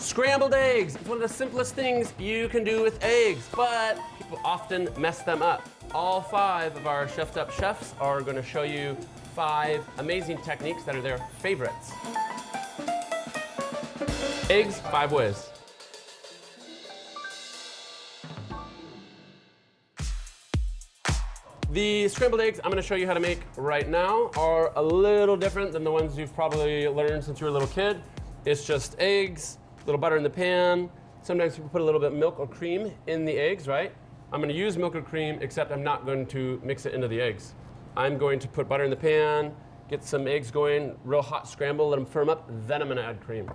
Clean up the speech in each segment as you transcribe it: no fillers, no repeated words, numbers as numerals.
Scrambled eggs. It's one of the simplest things you can do with eggs, but people often mess them up. All 5 of our ChefSteps chefs are going to show you 5 amazing techniques that are their favorites. Eggs, 5 ways. The scrambled eggs I'm going to show you how to make right now are a little different than the ones you've probably learned since you were a little kid. It's just eggs, a little butter in the pan. Sometimes people put a little bit of milk or cream in the eggs, right? I'm going to use milk or cream, except I'm not going to mix it into the eggs. I'm going to put butter in the pan, get some eggs going, real hot scramble, let them firm up, then I'm going to add cream.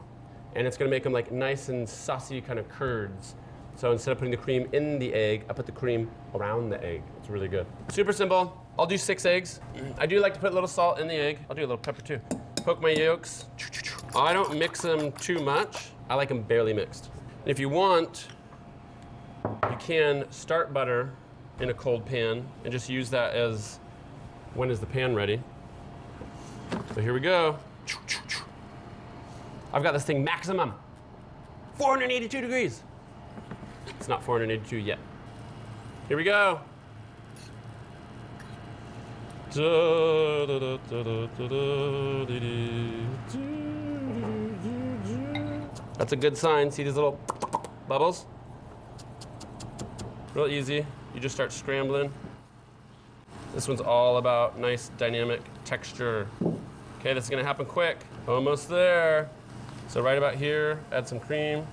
And it's going to make them like nice and saucy kind of curds. So instead of putting the cream in the egg, I put the cream around the egg. It's really good. Super simple. I'll do 6 eggs. I do like to put a little salt in the egg. I'll do a little pepper too. Poke my yolks. I don't mix them too much. I like them barely mixed. And if you want, you can start butter in a cold pan and just use that as when is the pan ready. So here we go. I've got this thing maximum, 482 degrees. It's not 482 yet. Here we go. That's a good sign. See these little bubbles? Real easy. You just start scrambling. This one's all about nice dynamic texture. Okay, this is gonna happen quick. Almost there. So right about here, add some cream.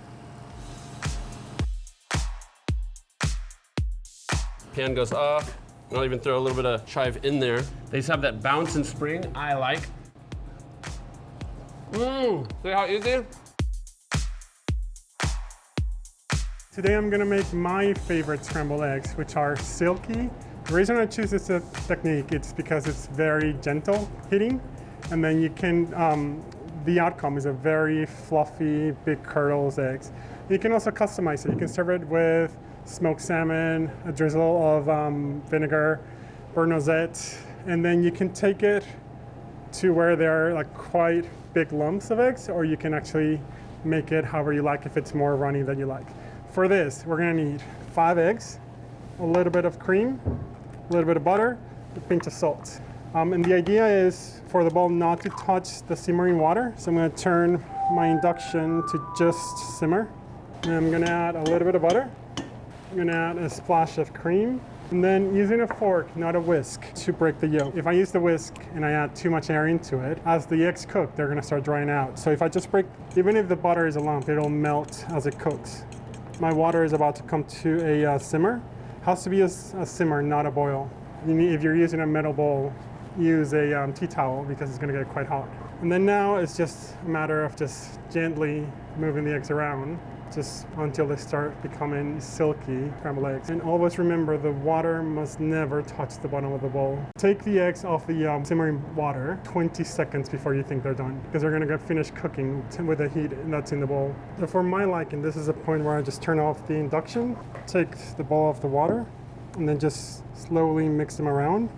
Pan goes off. I'll even throw a little bit of chive in there. They just have that bounce and spring I like. See how easy? Today I'm gonna make my favorite scrambled eggs, which are Silky. The reason I choose this technique is because it's very gentle heating, and then you can, the outcome is a very fluffy, big curdles eggs. You can also customize it. You can serve it with smoked salmon, a drizzle of vinegar, burnt noisette, and then you can take it to where there are like quite big lumps of eggs, or you can actually make it however you like if it's more runny than you like. For this, we're gonna need 5 eggs, a little bit of cream, a little bit of butter, a pinch of salt. And the idea is for the bowl not to touch the simmering water, so I'm gonna turn my induction to just simmer. And I'm gonna add a little bit of butter. I'm gonna add a splash of cream, and then using a fork, not a whisk, to break the yolk. If I use the whisk and I add too much air into it, as the eggs cook, they're gonna start drying out. So if I just break, even if the butter is a lump, it'll melt as it cooks. My water is about to come to a simmer. It has to be a simmer, not a boil. If you're using a metal bowl, use a tea towel because it's gonna get quite hot. And then now it's just a matter of just gently moving the eggs around just until they start becoming silky scrambled eggs. And always remember, the water must never touch the bottom of the bowl. Take the eggs off the simmering water 20 seconds before you think they're done, because they're gonna get finished cooking with the heat that's in the bowl. So for my liking, this is a point where I just turn off the induction, take the bowl off the water, and then just slowly mix them around.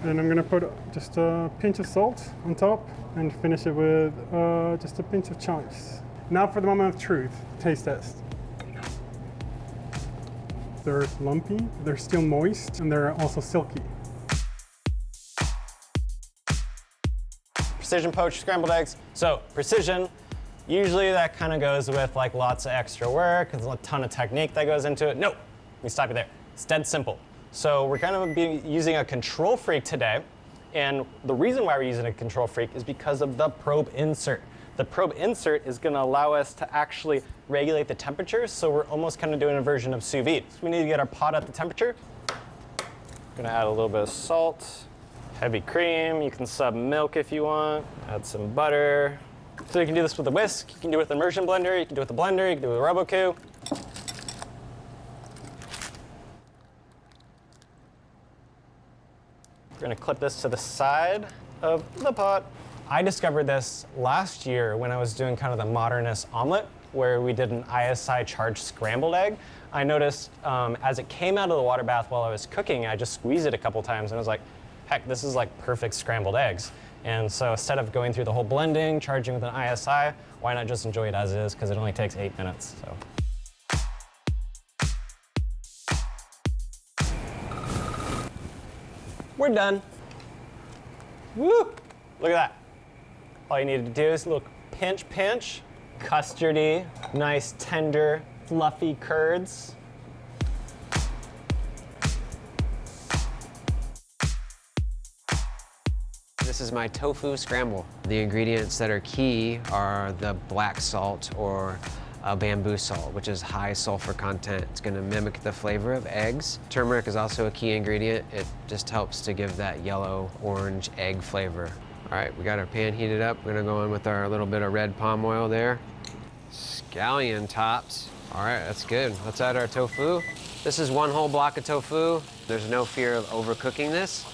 And I'm gonna put just a pinch of salt on top and finish it with just a pinch of chives. Now for the moment of truth, taste test. They're lumpy, they're still moist, and they're also silky. Precision poached scrambled eggs. So precision, usually that kind of goes with like lots of extra work, there's a ton of technique that goes into it. No, let me stop you there. It's dead simple. So we're going to be using a control freak today, and the reason why we're using a control freak is because of the probe insert. The probe insert is going to allow us to actually regulate the temperature, so we're almost kind of doing a version of sous vide. So we need to get our pot at the temperature. I'm going to add a little bit of salt, heavy cream. You can sub milk if you want. Add some butter. So you can do this with a whisk. You can do it with an immersion blender. You can do it with a blender. You can do it with a Roboku. We're going to clip this to the side of the pot. I discovered this last year when I was doing kind of the modernist omelet, where we did an ISI charged scrambled egg. I noticed as it came out of the water bath while I was cooking, I just squeezed it a couple times and I was like, heck, this is like perfect scrambled eggs. And so instead of going through the whole blending, charging with an ISI, why not just enjoy it as is, because it only takes 8 minutes. So. We're done. Woo! Look at that. All you need to do is look, pinch, pinch, custardy, nice, tender, fluffy curds. This is my tofu scramble. The ingredients that are key are the black salt or bamboo salt, which is high sulfur content. It's gonna mimic the flavor of eggs. Turmeric is also a key ingredient. It just helps to give that yellow, orange egg flavor. All right, we got our pan heated up. We're gonna go in with our little bit of red palm oil there. Scallion tops. All right, that's good. Let's add our tofu. This is 1 whole block of tofu. There's no fear of overcooking this.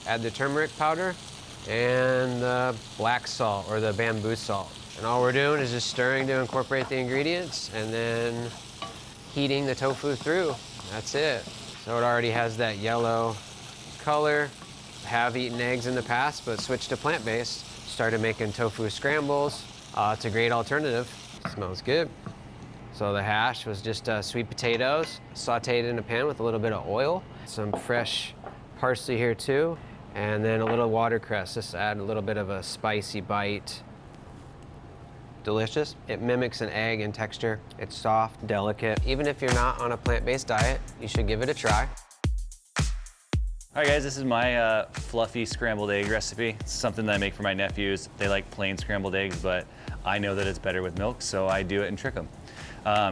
Add the turmeric powder and the black salt or the bamboo salt. And all we're doing is just stirring to incorporate the ingredients and then heating the tofu through. That's it. So it already has that yellow color. Have eaten eggs in the past, but switched to plant-based. Started making tofu scrambles. It's a great alternative. Smells good. So the hash was just sweet potatoes, sauteed in a pan with a little bit of oil. Some fresh parsley here too, and then a little watercress. Just add a little bit of a spicy bite. Delicious. It mimics an egg in texture. It's soft, delicate. Even if you're not on a plant-based diet, you should give it a try. All right, guys, this is my fluffy scrambled egg recipe. It's something that I make for my nephews. They like plain scrambled eggs, but I know that it's better with milk, so I do it and trick them.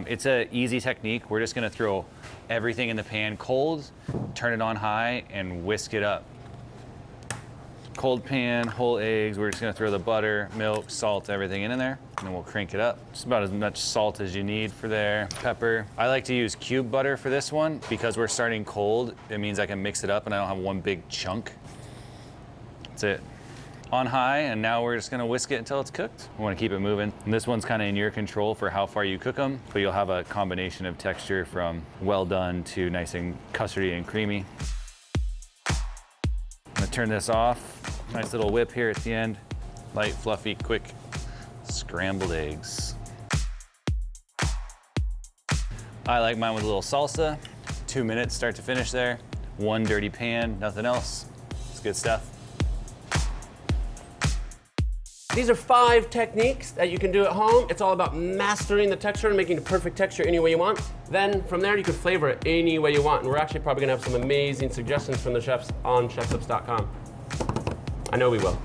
It's an easy technique. We're just gonna throw everything in the pan cold, turn it on high, and whisk it up. Cold pan, whole eggs. We're just gonna throw the butter, milk, salt, everything in there, and then we'll crank it up. Just about as much salt as you need for there. Pepper. I like to use cube butter for this one because we're starting cold. It means I can mix it up and I don't have one big chunk. That's it. On high, and now we're just gonna whisk it until it's cooked. We wanna keep it moving. And this one's kinda in your control for how far you cook them, but you'll have a combination of texture from well done to nice and custardy and creamy. I'm gonna turn this off. Nice little whip here at the end. Light, fluffy, quick scrambled eggs. I like mine with a little salsa. 2 minutes start to finish there. 1 dirty pan, nothing else. It's good stuff. These are 5 techniques that you can do at home. It's all about mastering the texture and making the perfect texture any way you want. Then from there, you can flavor it any way you want. And we're actually probably gonna have some amazing suggestions from the chefs on chefsteps.com. I know we will.